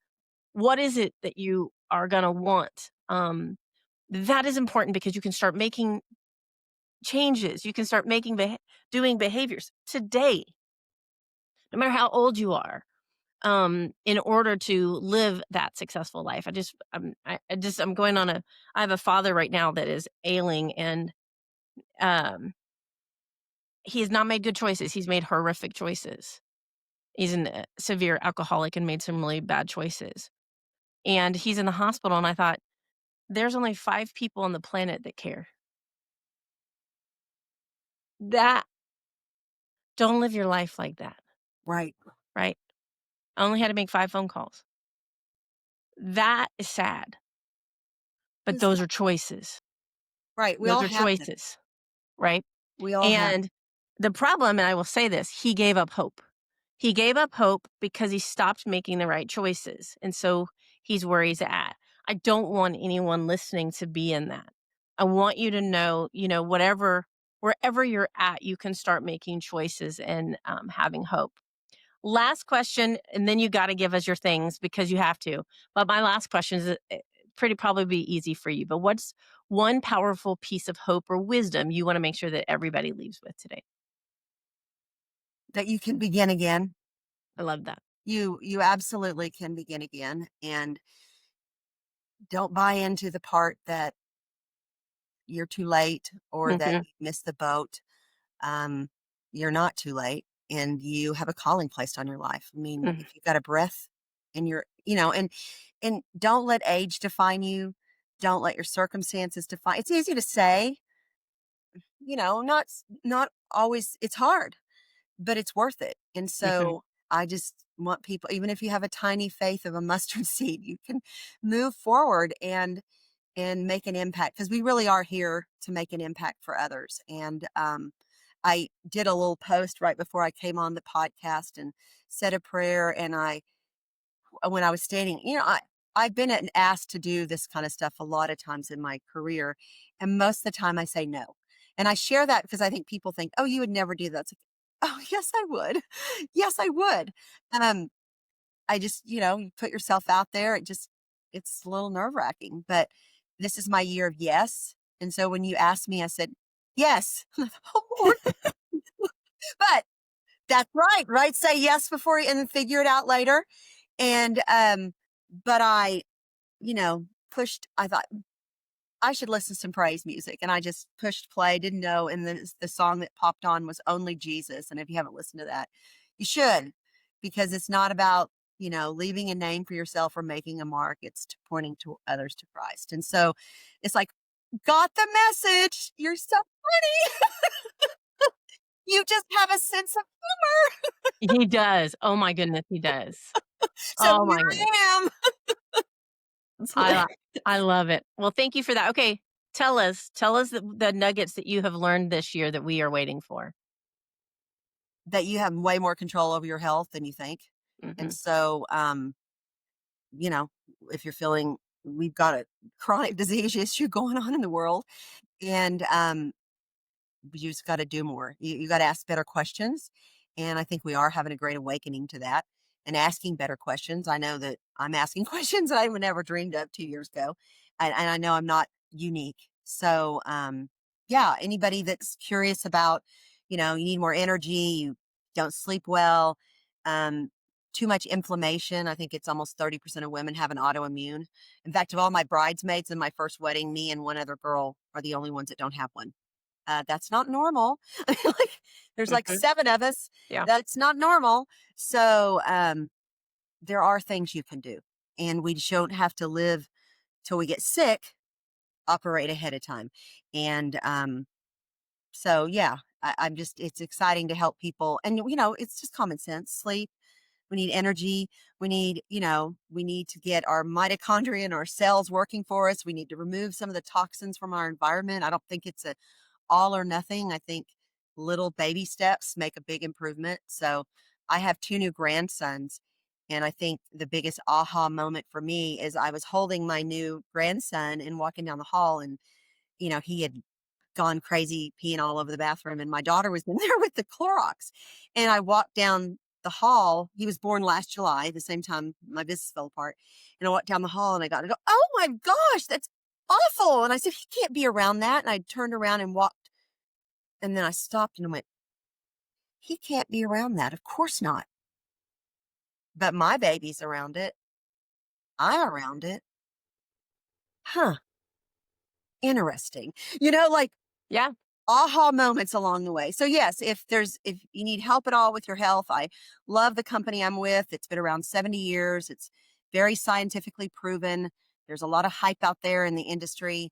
What is it that you are going to want? That is important because you can start making changes. You can start doing behaviors today, no matter how old you are, in order to live that successful life. I'm going on I have a father right now that is ailing, and um, he has not made good choices. He's made horrific choices. He's a severe alcoholic and made some really bad choices. And he's in the hospital. And I thought, there's only 5 people on the planet that care. That don't live your life like that, Right. right? I only had to make 5 phone calls. That is sad, but It's those not- are choices. right. We Those all are have them. choices, right? We all have. And the problem, and I will say this, he gave up hope. He gave up hope because he stopped making the right choices. And so he's where he's at. I don't want anyone listening to be in that. I want you to know, wherever you're at, you can start making choices and having hope. Last question, and then you got to give us your things because you have to. But my last question is pretty probably be easy for you. But what's one powerful piece of hope or wisdom you want to make sure that everybody leaves with today? That you can begin again. I love that. You absolutely can begin again, and don't buy into the part that you're too late or that Hmm. you missed the boat. Um, you're not too late, and you have a calling placed on your life. I mean, Hmm. if you've got a breath, and and don't let age define you. Don't let your circumstances define. It's easy to say, not always. It's hard, but it's worth it. And Mhm. so I just want people, even if you have a tiny faith of a mustard seed, you can move forward and make an impact, because we really are here to make an impact for others. And I did a little post right before I came on the podcast and said a prayer. And when I was standing, I've been asked to do this kind of stuff a lot of times in my career, and most of the time I say no. And I share that because I think people think, "Oh, you would never do that." It's like, oh, yes, I would. Yes, I would. Um, I just, you put yourself out there. It's a little nerve wracking, but this is my year of yes. And so when you asked me, I said, yes. Oh, Lord. But that's right, right? Say yes before and then figure it out later. And, but I, pushed, I thought I should listen to some praise music. And I just pushed play, didn't know. And the song that popped on was Only Jesus. And if you haven't listened to that, you should, because it's not about, leaving a name for yourself or making a mark. It's pointing to others to Christ. And so it's like, got the message. You're so funny. You just have a sense of He does. Oh my goodness, he does. so Oh here my goodness. I am. That's I hilarious. lo I love it. Well, thank you for that. Okay, tell us the nuggets that you have learned this year that we are waiting for. That you have way more control over your health than you think. And Mhm. so, you know, if you're feeling, we've got a chronic disease issue going on in the world, and you just got to do more. You got to ask better questions. And I think we are having a great awakening to that and asking better questions. I know that I'm asking questions that I would never dreamed of 2 years ago. And I know I'm not unique. So, yeah, anybody that's curious about, you need more energy, you don't sleep well, um, too much inflammation. I think it's almost 30% of women have an autoimmune. In fact, of all my bridesmaids in my first wedding, me and one other girl are the only ones that don't have one. That's not normal. I mean, like, there's like Mhm. 7 of us. Yeah. That's not normal. So, there are things you can do, and we don't have to live till we get sick. Operate ahead of time, and so yeah, I'm just. It's exciting to help people, and it's just common sense. Sleep. We need energy. We need to get our mitochondria and our cells working for us. We need to remove some of the toxins from our environment. I don't think it's a all or nothing. I think little baby steps make a big improvement. So I have 2 new grandsons. And I think the biggest aha moment for me is I was holding my new grandson and walking down the hall, and, he had gone crazy peeing all over the bathroom. And my daughter was in there with the Clorox. And I walked down the hall. He was born last July, the same time my business fell apart. And I walked down the hall and I got to go, oh my gosh, that's awful. And I said, he can't be around that. And I turned around and walked, and then I stopped and I went, he can't be around that. Of course not. But my baby's around it. I'm around it. Huh. Interesting. Like Yeah. aha moments along the way. So yes, if you need help at all with your health, I love the company I'm with. It's been around 70 years. It's very scientifically proven. There's a lot of hype out there in the industry,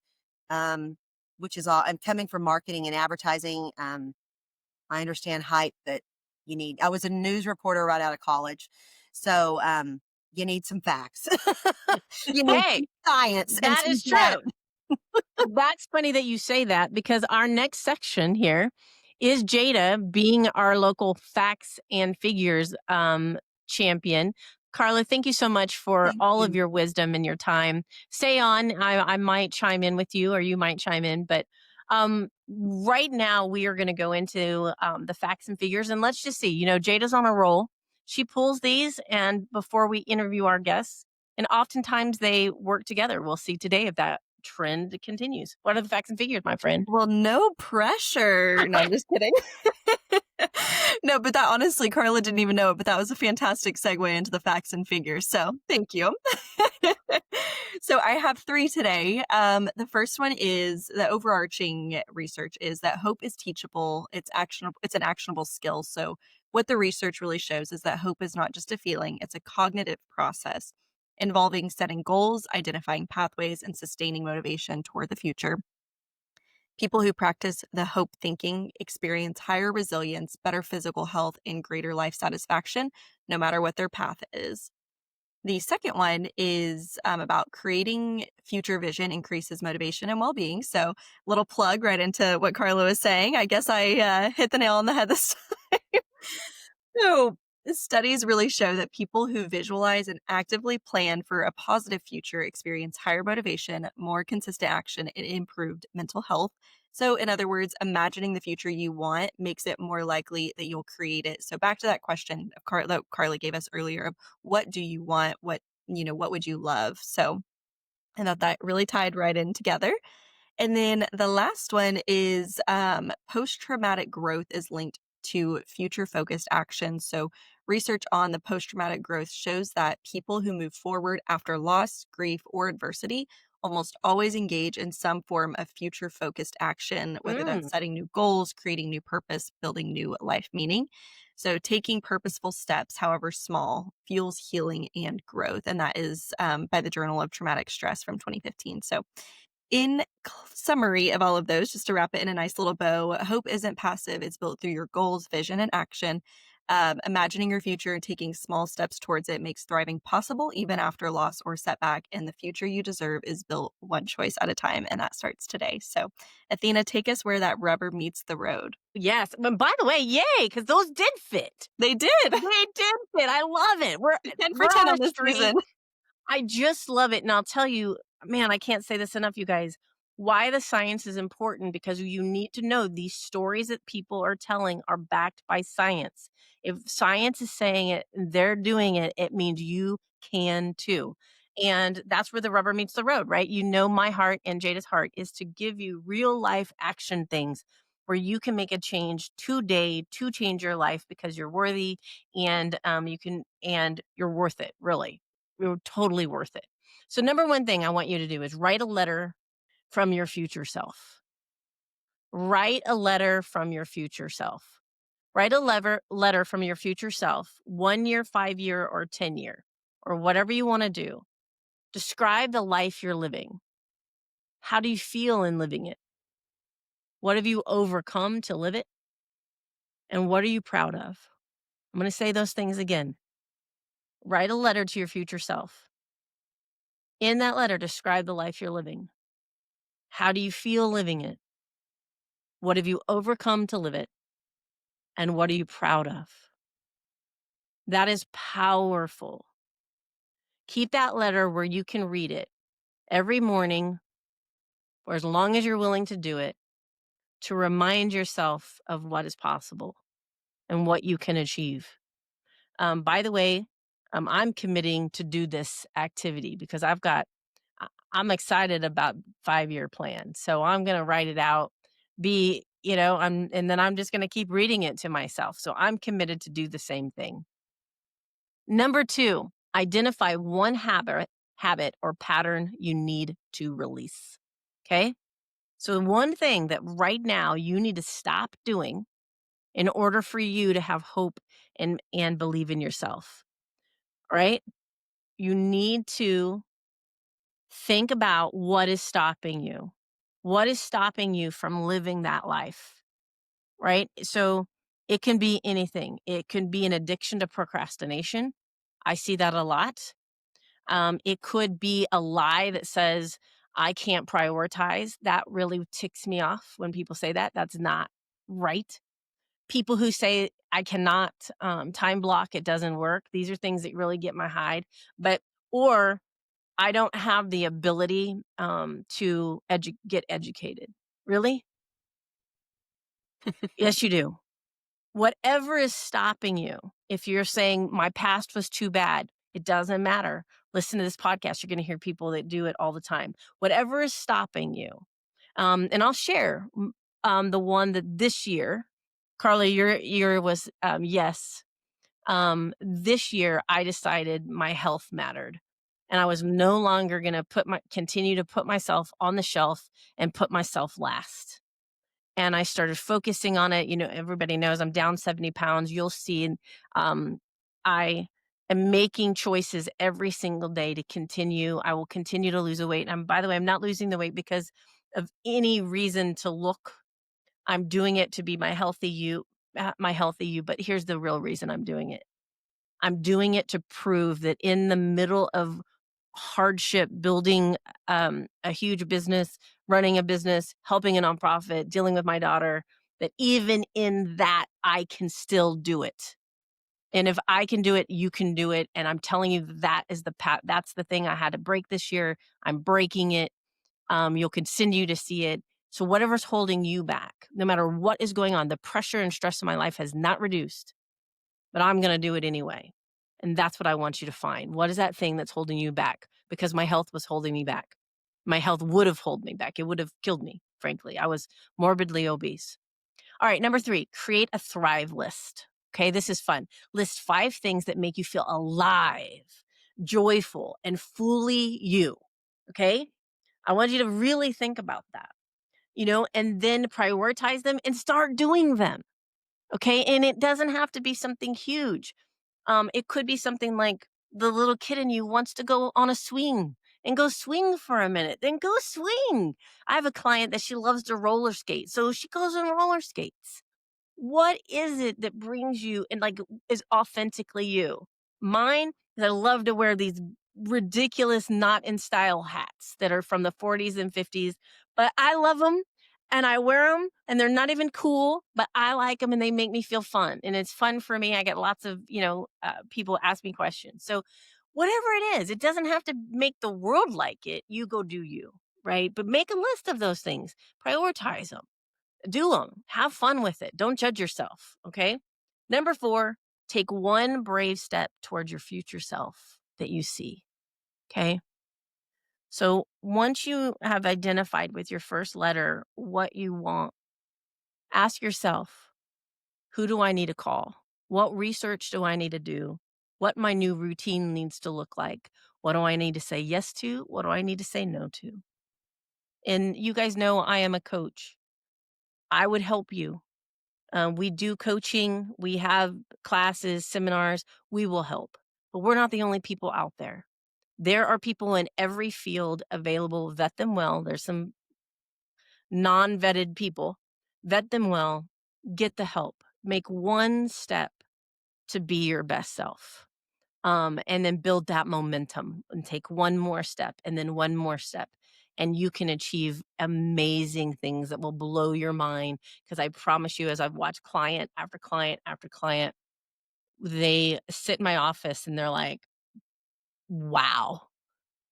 which is all. I'm coming from marketing and advertising. I understand hype that you need. I was a news reporter right out of college. So you need some facts. You need Hey, some science and that some is data. true. That's funny that you say that, because our next section here is Jada being our local facts and figures champion. Carla, thank you so much for Thank all of you. your wisdom and your time. Stay on. I might chime in with you, or you might chime in. But right now, we are going to go into the facts and figures. And let's just see, Jada's on a roll. She pulls these, and before we interview our guests, and oftentimes they work together. We'll see today if that trend continues. What are the facts and figures, my friend? Well, no pressure. No, I'm just kidding. No, but that honestly, Carla didn't even know it, but that was a fantastic segue into the facts and figures. So thank you. So I have three today. The first one is the overarching research is that hope is teachable. It's actionable. It's an actionable skill. So what the research really shows is that hope is not just a feeling. It's a cognitive process involving setting goals, identifying pathways, and sustaining motivation toward the future. People who practice the hope thinking experience higher resilience, better physical health, and greater life satisfaction, no matter what their path is. The second one is about creating future vision increases motivation and well-being. So, little plug right into what Carla was saying. I guess I hit the nail on the head this time. So, studies really show that people who visualize and actively plan for a positive future experience higher motivation, more consistent action, and improved mental health. So, in other words, imagining the future you want makes it more likely that you'll create it. So, back to that question of that Carla gave us earlier of what do you want? What would you love? So, I thought that really tied right in together. And then the last one is post traumatic growth is linked to future focused action. So, research on the post traumatic growth shows that people who move forward after loss, grief, or adversity almost always engage in some form of future focused action, whether that's setting new goals, creating new purpose, building new life meaning. So, taking purposeful steps, however small, fuels healing and growth. And that is by the Journal of Traumatic Stress from 2015. So, in summary of all of those, just to wrap it in a nice little bow, hope isn't passive. It's built through your goals, vision, and action. Imagining your future and taking small steps towards it makes thriving possible even after loss or setback. And the future you deserve is built one choice at a time. And that starts today. So, Athena, take us where that rubber meets the road. Yes. But by the way, yay, because those did fit. They did. They did fit. I love it. We're 10 for 10 on this season. I just love it. And I'll tell you, man, I can't say this enough, you guys, why the science is important, because you need to know these stories that people are telling are backed by science. If science is saying it, they're doing it, it means you can too. And that's where the rubber meets the road, right? You know, my heart and Jada's heart is to give you real life action things where you can make a change today to change your life because you're worthy and you're worth it, really. You're totally worth it. So number one thing I want you to do is write a letter from your future self. Write a letter from your future self. Write a letter from your future self, 1 year, 5 year, or 10 year, or whatever you want to do. Describe the life you're living. How do you feel in living it? What have you overcome to live it? And what are you proud of? I'm going to say those things again. Write a letter to your future self. In that letter, describe the life you're living. How do you feel living it? What have you overcome to live it? And what are you proud of? That is powerful. Keep that letter where you can read it every morning for as long as you're willing to do it, to remind yourself of what is possible and what you can achieve. By the way, I'm committing to do this activity because I'm excited about 5-year plan. So I'm going to write it out, and then I'm just going to keep reading it to myself. So I'm committed to do the same thing. Number 2, identify one habit or pattern you need to release. Okay. So one thing that right now you need to stop doing in order for you to have hope and believe in yourself. Right. You need to think about what is stopping you. What is stopping you from living that life? Right? So it can be anything. It can be an addiction to procrastination. I see that a lot. It could be a lie that says, I can't prioritize. That really ticks me off when people say that. That's not right. People who say, I cannot time block, it doesn't work. These are things that really get my hide. Or I don't have the ability to get educated. Really? Yes, you do. Whatever is stopping you, if you're saying my past was too bad, it doesn't matter. Listen to this podcast. You're going to hear people that do it all the time. Whatever is stopping you. And I'll share the one that this year, Carla, your was yes. This year, I decided my health mattered. And I was no longer going to continue to put myself on the shelf and put myself last. And I started focusing on it. Everybody knows I'm down 70 pounds. You'll see, I am making choices every single day to continue. I will continue to lose the weight. And by the way, I'm not losing the weight because of any reason to look. I'm doing it to be my healthy you. But here's the real reason I'm doing it. I'm doing it to prove that in the middle of hardship, building a huge business, running a business, helping a nonprofit, dealing with my daughter, that even in that, I can still do it. And if I can do it, you can do it. And I'm telling you, that is the path. That's the thing I had to break this year. I'm breaking it. You'll continue to see it. So whatever's holding you back, no matter what is going on, the pressure and stress in my life has not reduced, but I'm going to do it anyway. And that's what I want you to find. What is that thing that's holding you back? Because my health was holding me back. My health would have held me back. It would have killed me, frankly. I was morbidly obese. All right, number 3, create a thrive list. Okay, this is fun. List 5 things that make you feel alive, joyful, and fully you. Okay, I want you to really think about that, and then prioritize them and start doing them. Okay, and it doesn't have to be something huge. It could be something like the little kid in you wants to go on a swing and go swing for a minute, then go swing. I have a client that she loves to roller skate, so she goes on roller skates. What is it that brings you and is authentically you? Mine is I love to wear these ridiculous not in style hats that are from the 40s and 50s, but I love them and I wear them and they're not even cool, but I like them and they make me feel fun. And it's fun for me. I get lots of, people ask me questions. So whatever it is, it doesn't have to make the world like it. You go do you, right? But make a list of those things, prioritize them. Do them. Have fun with it. Don't judge yourself. Okay. Number 4, take one brave step towards your future self that you see. Okay. So once you have identified with your first letter what you want, ask yourself, who do I need to call? What research do I need to do? What my new routine needs to look like? What do I need to say yes to? What do I need to say no to? And you guys know I am a coach. I would help you. We do coaching. We have classes, seminars. We will help. But we're not the only people out there. There are people in every field available. Vet them well. There's some non-vetted people. Vet them well. Get the help. Make one step to be your best self. And then build that momentum and take one more step and then one more step. And you can achieve amazing things that will blow your mind. Because I promise you, as I've watched client after client after client, they sit in my office and they're like, wow.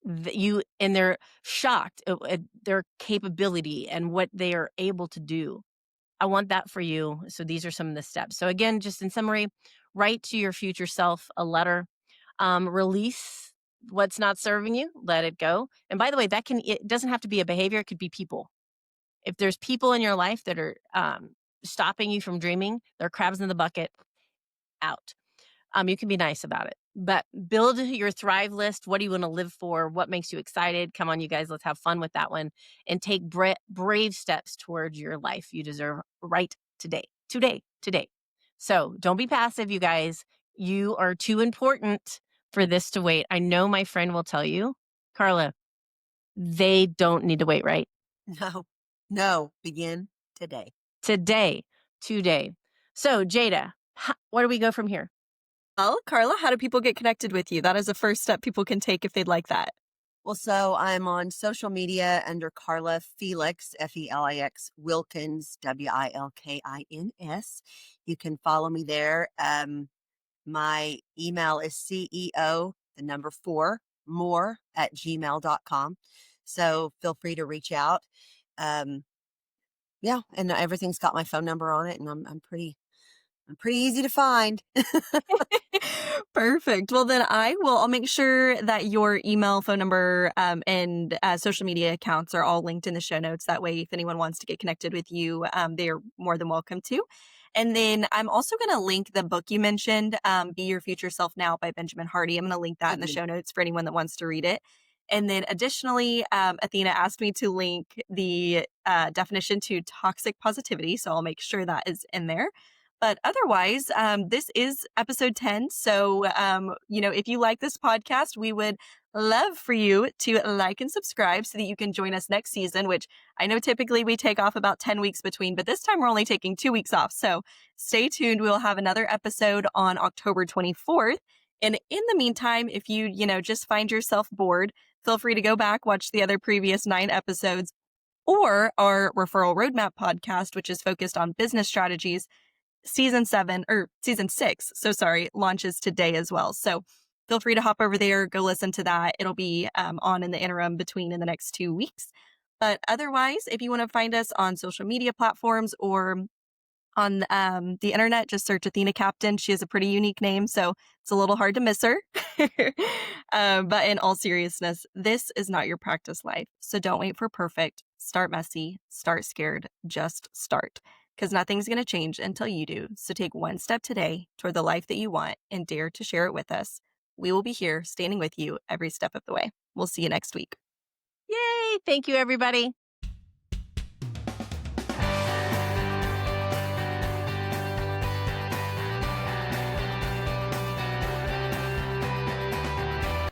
And they're shocked at their capability and what they are able to do. I want that for you. So these are some of the steps. So again, just in summary, write to your future self a letter. Release what's not serving you, let it go. And by the way, it doesn't have to be a behavior. It could be people. If there's people in your life that are stopping you from dreaming, they're crabs in the bucket, out. You can be nice about it, but build your thrive list. What do you want to live for? What makes you excited? Come on, you guys, let's have fun with that one and take brave steps towards your life you deserve right today. So don't be passive, you guys. You are too important for this to wait. I know my friend will tell you, Carla, they don't need to wait, right? No, begin today. Today. So Jada, where do we go from here? Well, Carla, how do people get connected with you? That is the first step people can take if they'd like that. Well, so I'm on social media under Carla Felix, Felix, Wilkins, Wilkins. You can follow me there. My email is CEO4more@gmail.com. So feel free to reach out. Yeah, and everything's got my phone number on it, and I'm pretty easy to find. Perfect. Well, then I'll make sure that your email, phone number, and social media accounts are all linked in the show notes. That way, if anyone wants to get connected with you, they're more than welcome to. And then I'm also going to link the book you mentioned, Be Your Future Self Now by Benjamin Hardy. I'm going to link that in the show notes for anyone that wants to read it. And then additionally, Athena asked me to link the definition to toxic positivity. So I'll make sure that is in there. But otherwise, this is episode 10. So, if you like this podcast, we would love for you to like and subscribe so that you can join us next season, which I know typically we take off about 10 weeks between, but this time we're only taking 2 weeks off. So stay tuned. We'll have another episode on October 24th. And in the meantime, if you, just find yourself bored, feel free to go back, watch the other previous 9 episodes, or our Referral Roadmap podcast, which is focused on business strategies. Season 6, launches today as well. So feel free to hop over there, go listen to that. It'll be on in the interim between in the next 2 weeks. But otherwise, if you want to find us on social media platforms or on the internet, just search Athena Captain. She has a pretty unique name, so it's a little hard to miss her. But in all seriousness, this is not your practice life. So don't wait for perfect. Start messy, start scared, just start. Because nothing's going to change until you do. So take one step today toward the life that you want and dare to share it with us. We will be here standing with you every step of the way. We'll see you next week. Yay! Thank you, everybody.